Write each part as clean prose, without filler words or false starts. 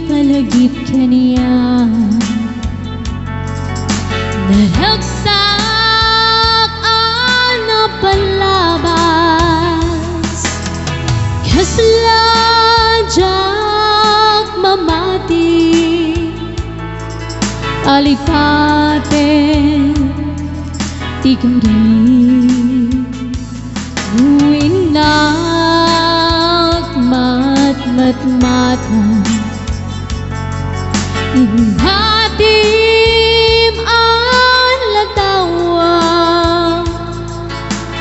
Palagip ka niya naragsak na palabas kasaladyak mamati alipaten ti rin buwinak matmatan Inhatim ang latawa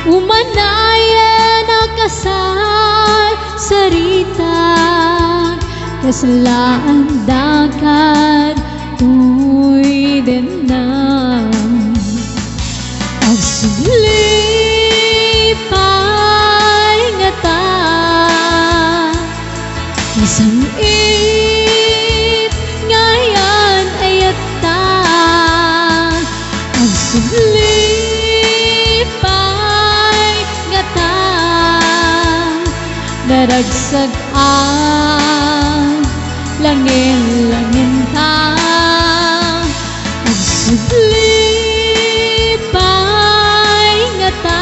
Umanayan ang kasal sarita Kaslaan dakat tuy din na Agsulipay nga ta Isang Suglipay nga ta Naragsag ang langin ta Suglipay nga ta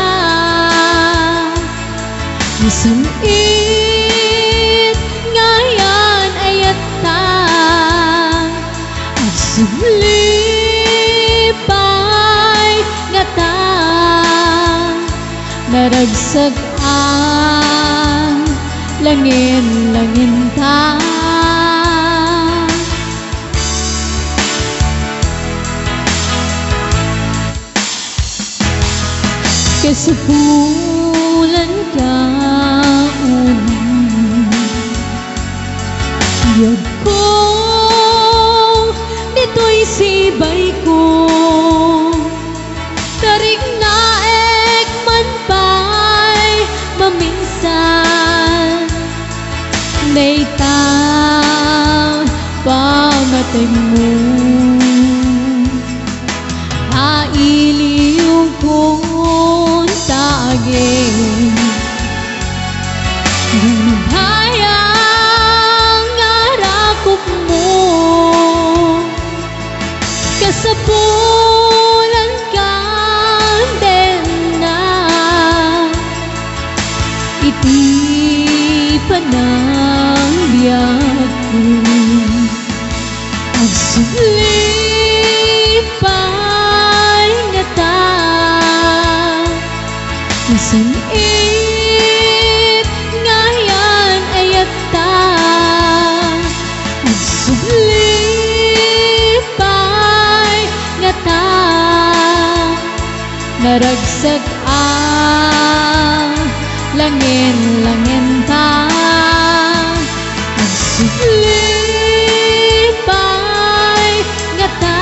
Isang it ngayon ayat ta Naragsag ang langin ta Kasapulan ka unang Yag ko nito'y sibay ko Tarik na maminsan Naitaw pamatay mo Hailiw kong tagin Hayang arakop mo Kasapulan ka Iti panang biyak ko Ang suglipay nga ta Isang it ngayon ayat ta Ang suglipay nga ta Naragsag ang langin ta Agsulipay nga ta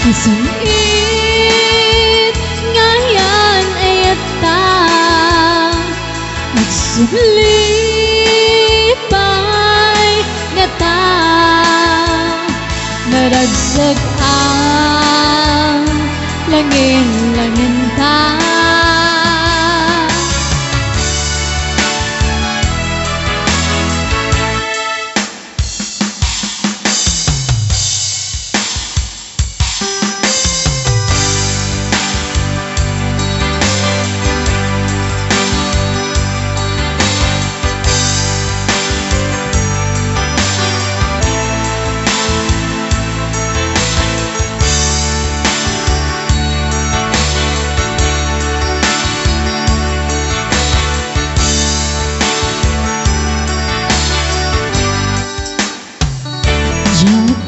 Isang it ngayon ayat ta Agsulipay nga ta Naragsag ang langin ta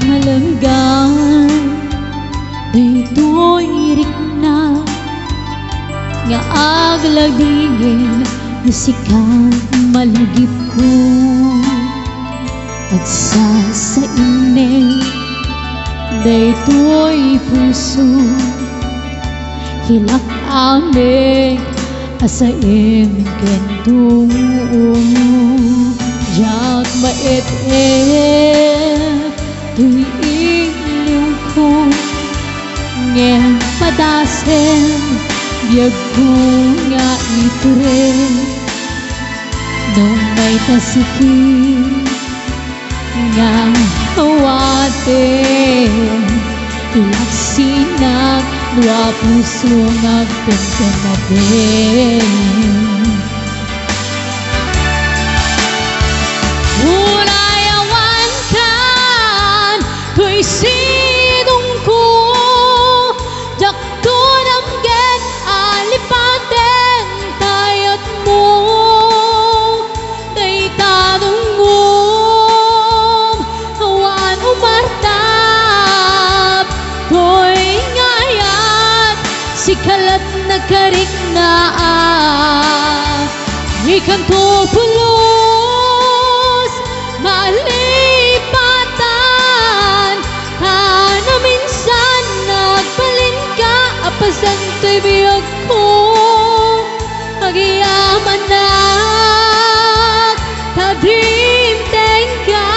Malanggan daytoy rikna nga aglagingin sikat malagip ko agsasainin daytoy puso hilak amig asaim kentong jak mait-et tuwing ko ngayon padasen biyag ko nga iture nung may tasakit nga awatin ilaksinag dua puso nga pagkanadin. Urayawan kan to'y sidong ko jakto namgen alipaten tayat mo day tanungom awan umartap to'y ngayat si kalat na karik na ikan to pulos malipatan na minsan nagbalin ka apasan to'y biyag ko magiyaman na tadimteng ka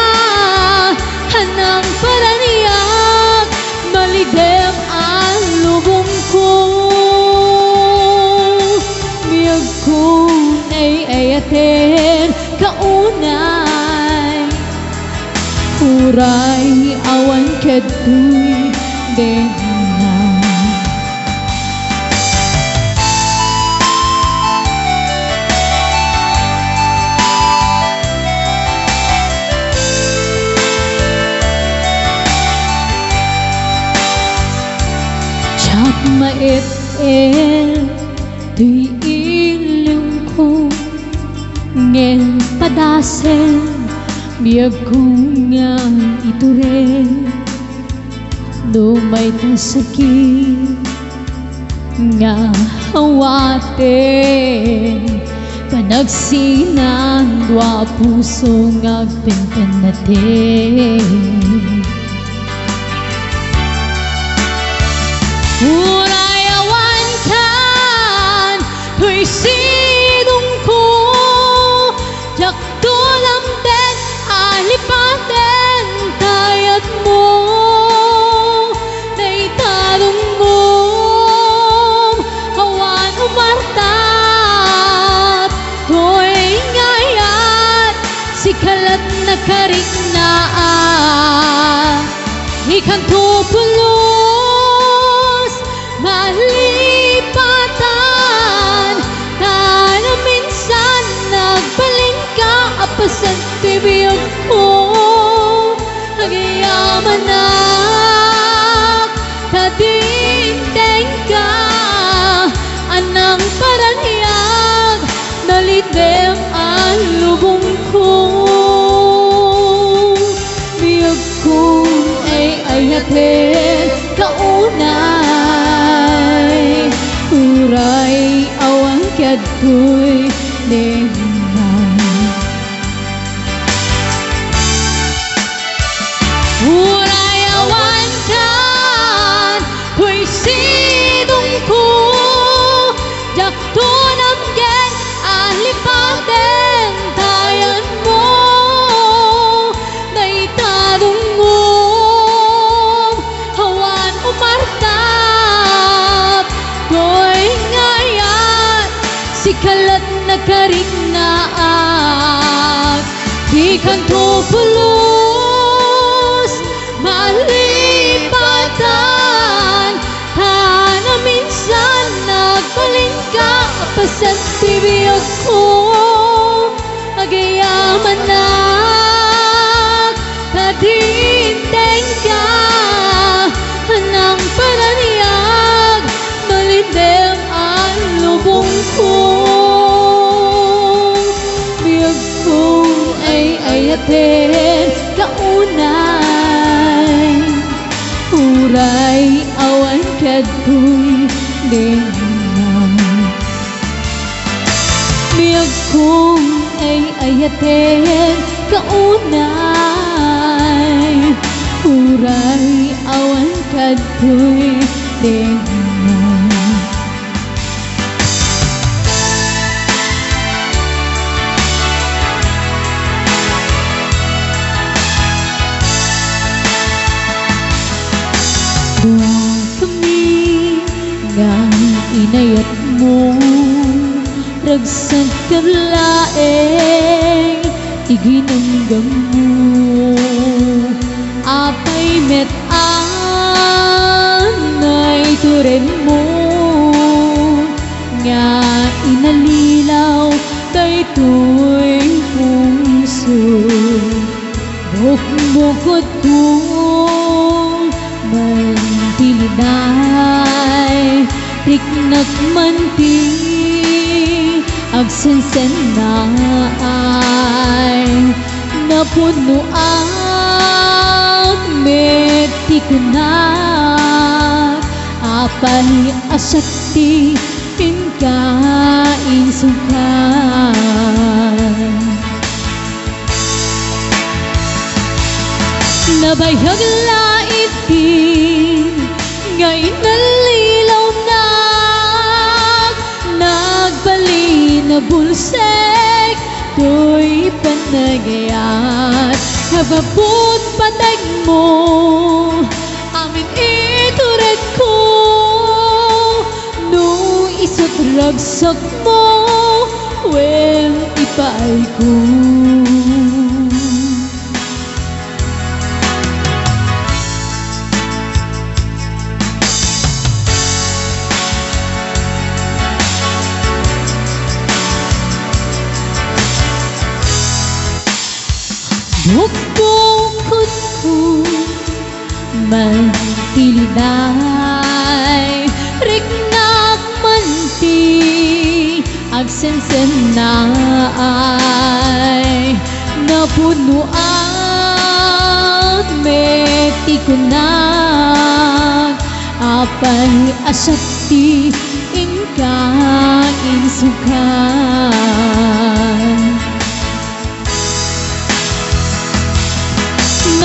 hanang paraniyak malidem ang lubong ko biyag ko ay ayaten kaunay uray awan kaduy denang chap mait tuy ilim ko ngel padasen biyag kong nga ituren no may tasakit nga hawaten panagsinan dua puso nga pintan natin. Urayawan kan to'y sidong ko jakto lamden alipaten tayat mo day tanungom awan umartap to'y ngayat si kalat na karik na ikan to pulos malipatan na minsan nagbalin ka apasan tibiyag ko nagyaman na tadinteng ka anang paraniyag nalidem ang lubong ko biyag ko ay ayaten kaunay uray awan kaduy denang urayawan kan to'y sidong ko jakto namgen alipaten tayan mo day tanungom awan umartap to'y ngayat si kalat na karik na ikan to pulos malipatan na minsan nagbalin ka apasan tibiyag ko magiyaman na tadinteng ka hanang paraniyag malidem ang lubong ko biyag ko ay ayaten kaunay uray awan kaduy denang biyag ko ay ayaten kaunay uray awan kaduy denang. Dua kami nga inayat mo ragsan karlaeng iginanggam mo apay met anay turen mo nga inalilaw daytoy puso bukod kong mantilinay tiknak manti agsensen na ay napuno ang meti ko na apay asakti pinkain sukan nabayag lait din ngay nalilaw na nagbali na bulsek to'y panagayat hababot patag mo amin ituret ko no isot ragsak mo wen ipay ko bukod ko mantilinay riknak manti agsensen na ay napuno ang meti ko na apay asakti inkain sukan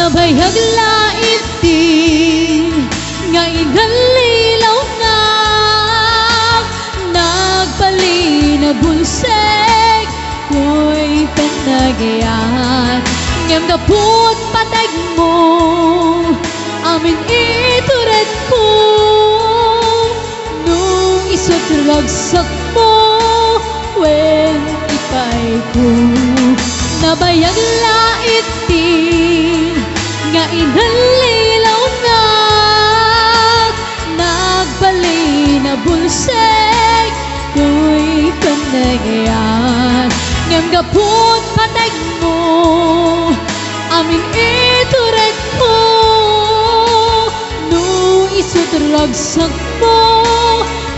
nabayag lait din nga inalilaw na nagbali na bulsek ko'y panagayat ngam naput patag mo amin ituret ko nung isot ragsak mo wen ipay ko nabayag lait din nga inalilaw na nagbali na bulsek ko'y panagayat ngam gapot patag mo amin ituret ko no isot ragsak mo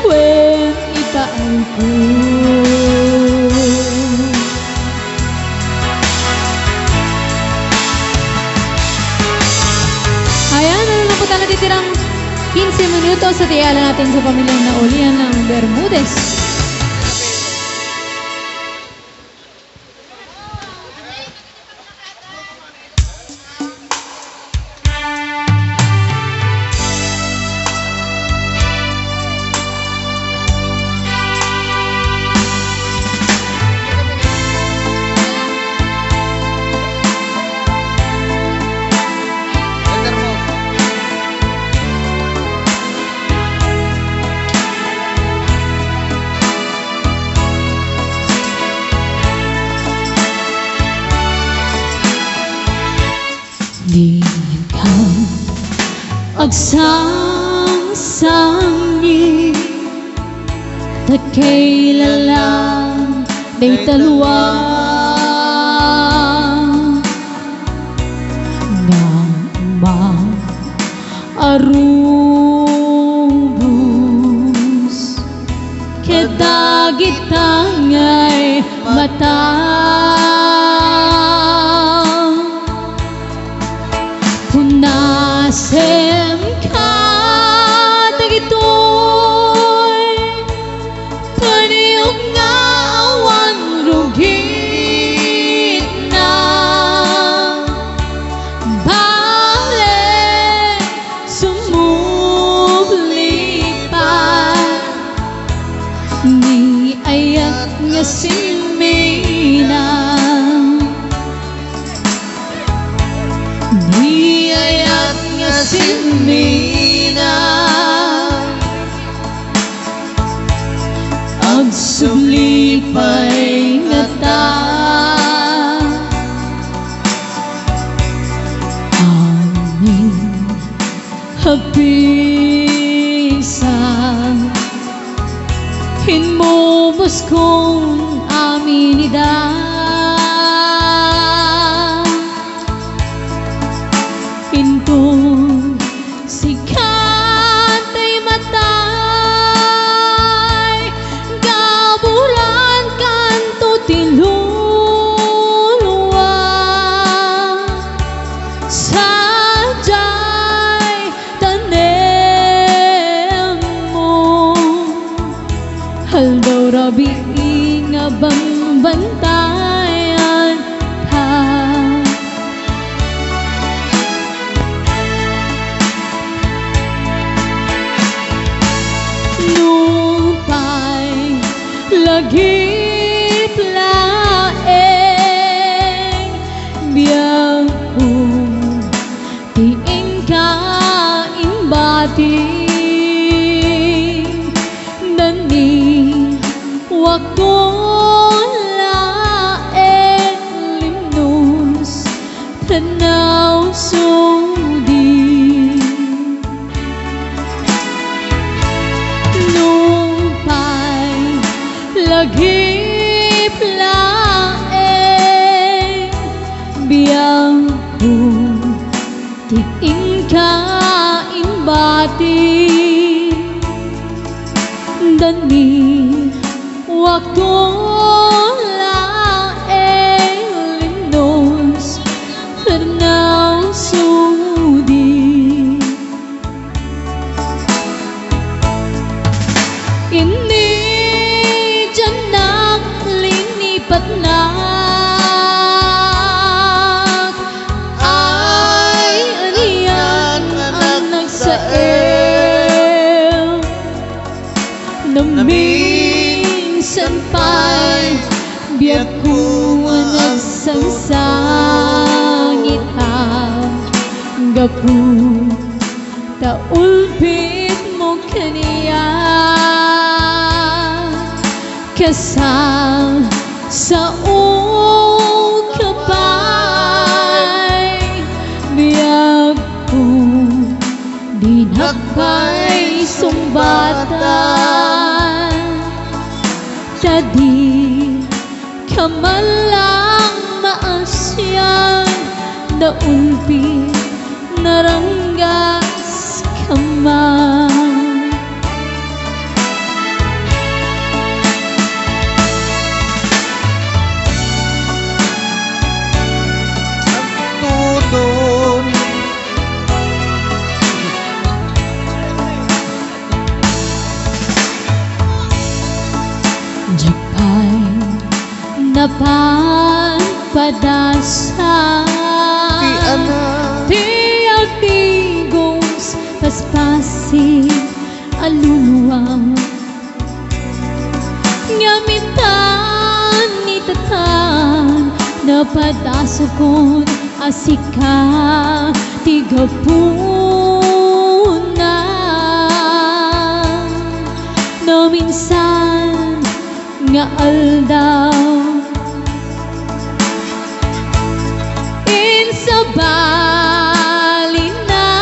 wen ipay ko titirang 15 minutos sa tiyala natin sa pamilyang naulian ng Bermudez. Di ka agsang-sangi takay lalang day talwa nga ma-arubos kedagit tangay mata Sem ka dagitoy paniyog nga awan rugit na balik sumublipat ni ayat nga simina ni ayat sinina agsubli lipay nga ta. Amin hapisa hinmumos kong amin ida. Intong sikat ay matay gabulan kanto tiluluwa sadyay tanem mo haldaw rabi nga bambantayan ka. Nupay lagip laeng biyang tiing ka imbati nani wako laeng limnos tanaw sudi. Lagip laeng biyang tiing ka imbati dani wako laeng limnos tanaw sudi. Ini patnak ay aniyan ang nagsael naminsan pa'y biyak ko nagsangsangit gapu taulpit mo kaniya kasal sa kapay biyag ko dinakpay sumbatan jadi kamalang maasyan na ulpi naranggas kamay. Japay napagpadasa tiyak tigos paspasi aluluwang ngamitan nitatan napadasukon asika tigapuna no minsan nga aldaw insa bali na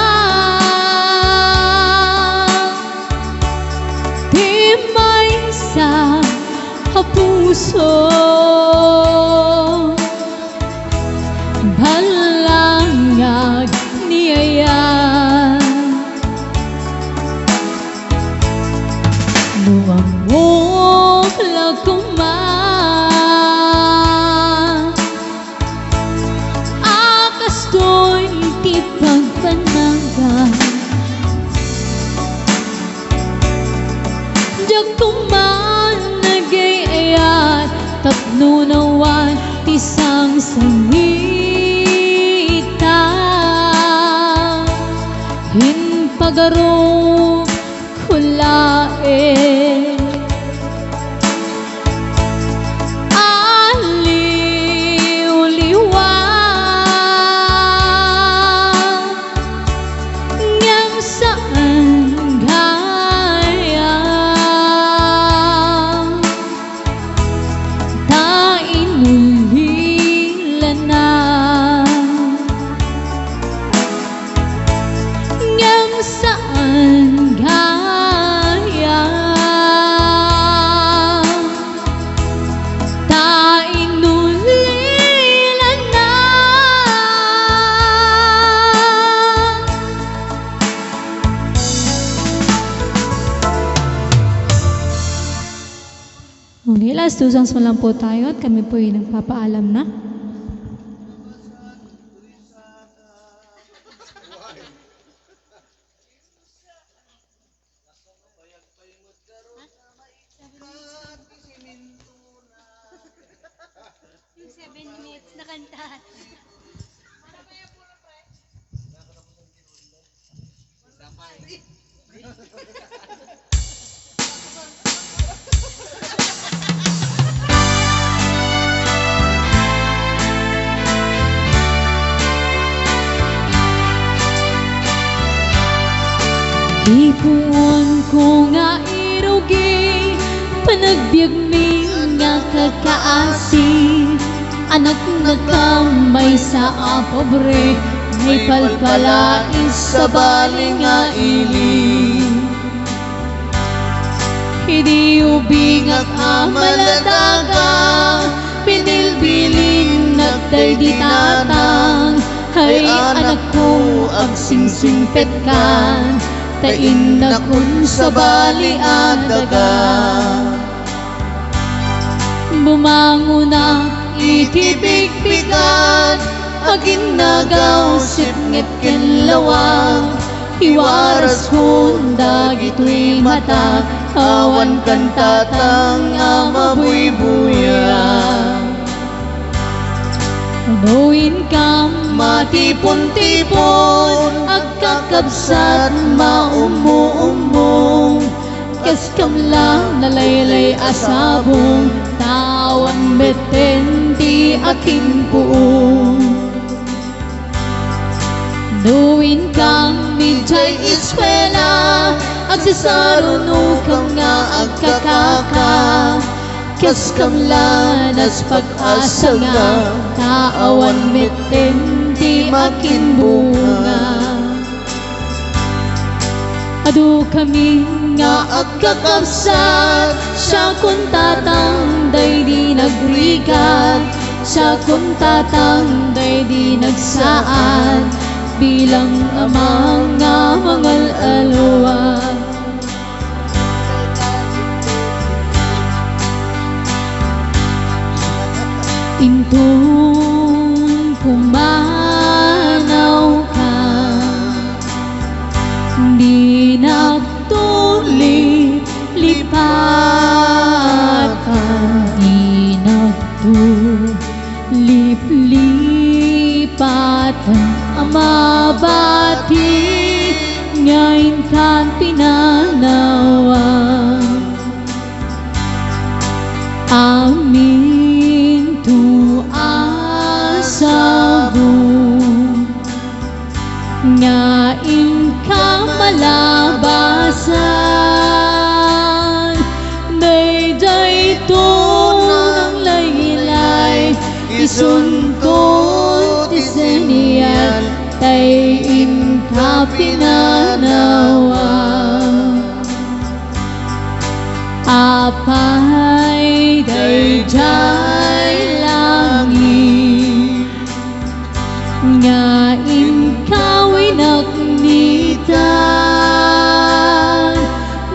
di may sa puso balangag niyaya nuwang mo laguma akas do'y di pagpanaga diyak kuman nagayayat tapnunawan tisang sangita hinpagaro kulae Last 2 songs mo lang po tayo at kami po ay nagpapaalam na. Yung 7 minutes na kantahan. Ipuon ko nga irugi, panagbiag mi nga kakaasi. Anak na kamay sa apobre, may palpalais sa baling nga ili. Hindi ubing at amaladaga, pinilbilin nagday di tatang. Hay anak ko, agsingsingpet kan, tain na kun sa bali adaga. Bumangon na itibig-bigat, agin nagaw sipngit ken lawang. Iwaras kun dagito'y mata, awan kan tatang amabuy-buya. Unuin kam matipon-tipon, agkakabsat maumo-umo. Kas kam lang nalaylay asabong, tawan beten di aking puong. Nuin kang midjay eskwela, agsasarunong kang nga agkakaka. Kas kam lanas pag-asa nga, taawan beten di aking bunga. Adu kami nga agkakabsat, siya kung tatang day di nagrigat, siya kung tatang day di nagsaad, bilang amang nga mangal alawag. Intong pumanaw ka, di nagtulit lipatan, di nagtulip-lipatan. Amabati ngayon kan pinanawan. Amin tu asabu, ngayon ka malabasan. Day-day to ng laylay, isuntot iseniyan, tayin ka pinanawan. Apay day-day langit, ngayon ka'y naknitan.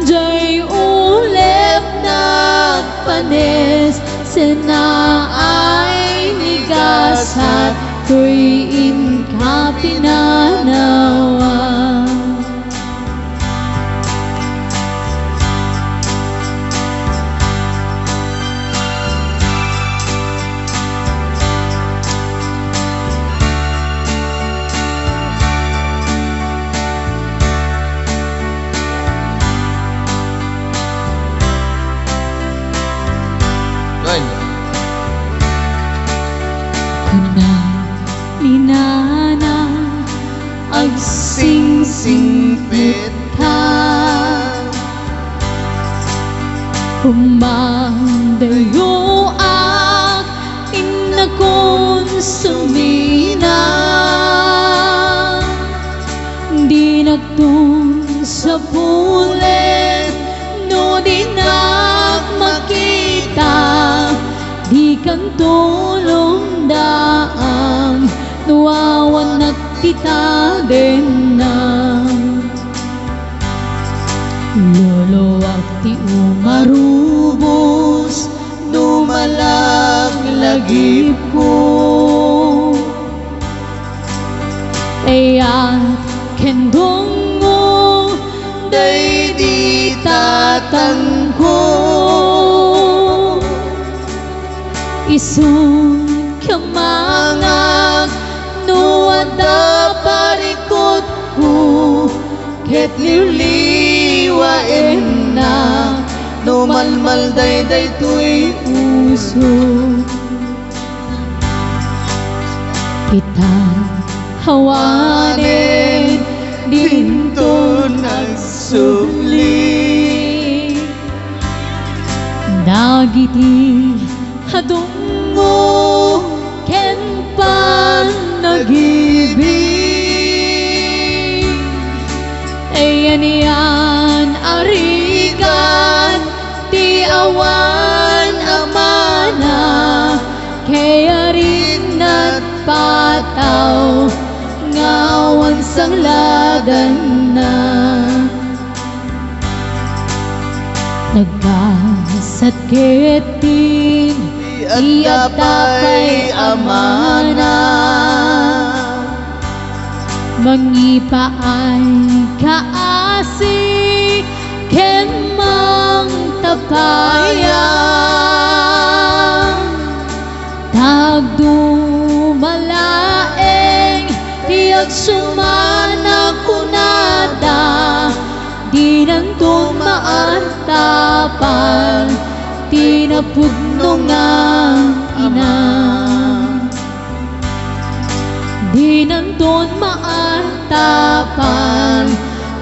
Jay ulep nagpanes, sinaay nigasat, tuyin ka pinanawan. Minana agsingsingpit ka, humandayo ak inakon sumina. Di nagtun sa pulet, no di makita, di kang tulong daang, nuwawan at kita din na. Lolo at ti umarubos, no isip ko. Kaya't kendong mo day di tatangko. Isun kamangag no ada parikot ko ket liwliwaen na no malmal day tuy uso. Kita hawanen dinto nagsubli dagiti hadungo ken panagibig. Ayan yan arigan ti awan amana kaya rin nagpataw ngawan sangladan na. Nagkasakit din iyak tapay amana mangipaay kaasi ken mang tapayan tagdumalaeng tiyak sumana kunada di nang tumaantapan tinapudno nga ina. Di nandun maantapan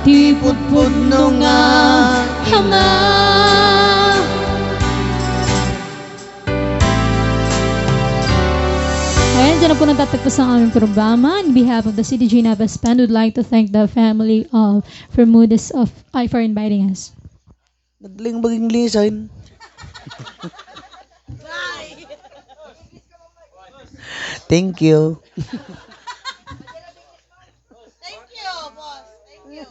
tipudpudno nga hanga. Ayan, dyan na po natatagpos ang aming programa. On behalf of the CDG Navas Band, would like to thank the family of Bermudez for inviting us. Nagling maging lisan. Thank you. Thank you, boss. Thank you.